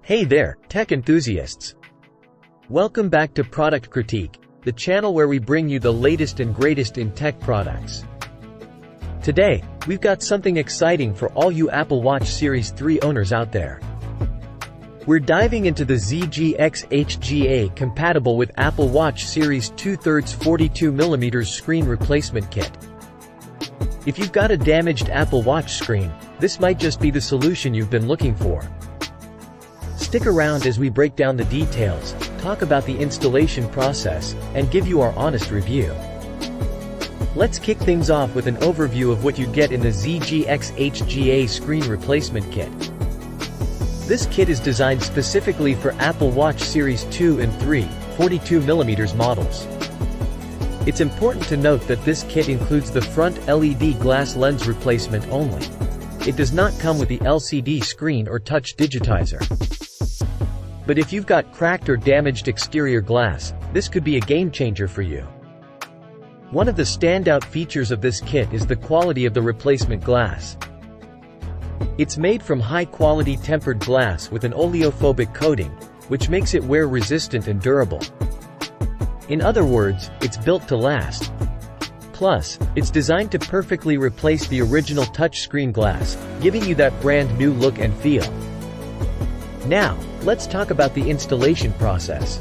Hey there, tech enthusiasts! Welcome back to Product Critique, the channel where we bring you the latest and greatest in tech products. Today, we've got something exciting for all you Apple Watch Series 3 owners out there. We're diving into the Zgxhga compatible with Apple Watch Series 2/3 42mm screen replacement kit. If you've got a damaged Apple Watch screen, this might just be the solution you've been looking for. Stick around as we break down the details, talk about the installation process, and give you our honest review. Let's kick things off with an overview of what you get in the Zgxhga screen replacement kit. This kit is designed specifically for Apple Watch Series 2 and 3, 42mm models. It's important to note that this kit includes the front LED glass lens replacement only. It does not come with the LCD screen or touch digitizer. But if you've got cracked or damaged exterior glass, this could be a game changer for you. One of the standout features of this kit is the quality of the replacement glass. It's made from high-quality tempered glass with an oleophobic coating, which makes it wear-resistant and durable. In other words, it's built to last. Plus, it's designed to perfectly replace the original touchscreen glass, giving you that brand-new look and feel. Now, let's talk about the installation process.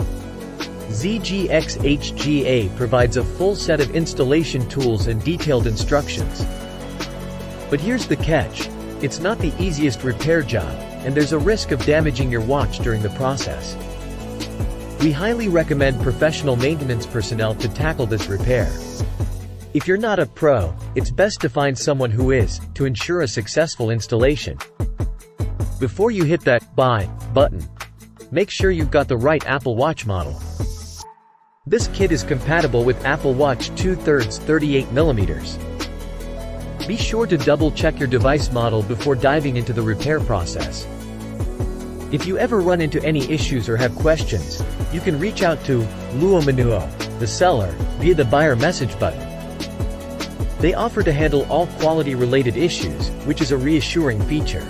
Zgxhga provides a full set of installation tools and detailed instructions. But here's the catch. It's not the easiest repair job, and there's a risk of damaging your watch during the process. We highly recommend professional maintenance personnel to tackle this repair. If you're not a pro, it's best to find someone who is, to ensure a successful installation. Before you hit that buy button, make sure you've got the right Apple Watch model. This kit is compatible with Apple Watch 2/3 38mm. Be sure to double-check your device model before diving into the repair process. If you ever run into any issues or have questions, you can reach out to Luomanuo, the seller, via the buyer message button. They offer to handle all quality-related issues, which is a reassuring feature.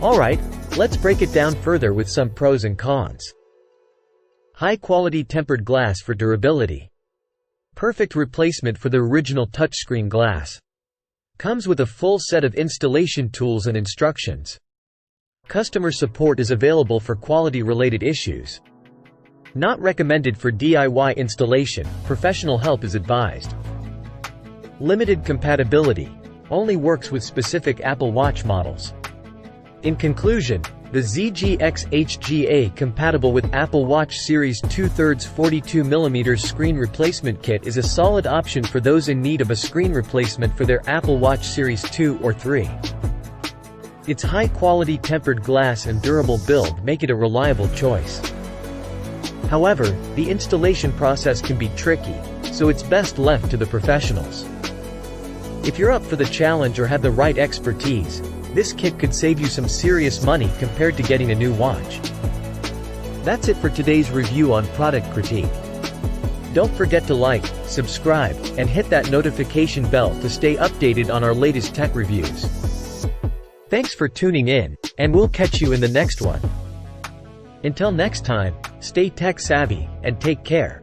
Alright, let's break it down further with some pros and cons. High-quality tempered glass for durability. Perfect replacement for the original touchscreen glass. Comes with a full set of installation tools and instructions. Customer support is available for quality-related issues. Not recommended for DIY installation, professional help is advised. Limited compatibility. Only works with specific Apple Watch models. In conclusion, the Zgxhga compatible with Apple Watch Series 2/3 42mm screen replacement kit is a solid option for those in need of a screen replacement for their Apple Watch Series 2 or 3. Its high-quality tempered glass and durable build make it a reliable choice. However, the installation process can be tricky, so it's best left to the professionals. If you're up for the challenge or have the right expertise, this kit could save you some serious money compared to getting a new watch. That's it for today's review on Product Critique. Don't forget to like, subscribe, and hit that notification bell to stay updated on our latest tech reviews. Thanks for tuning in, and we'll catch you in the next one. Until next time, stay tech savvy, and take care.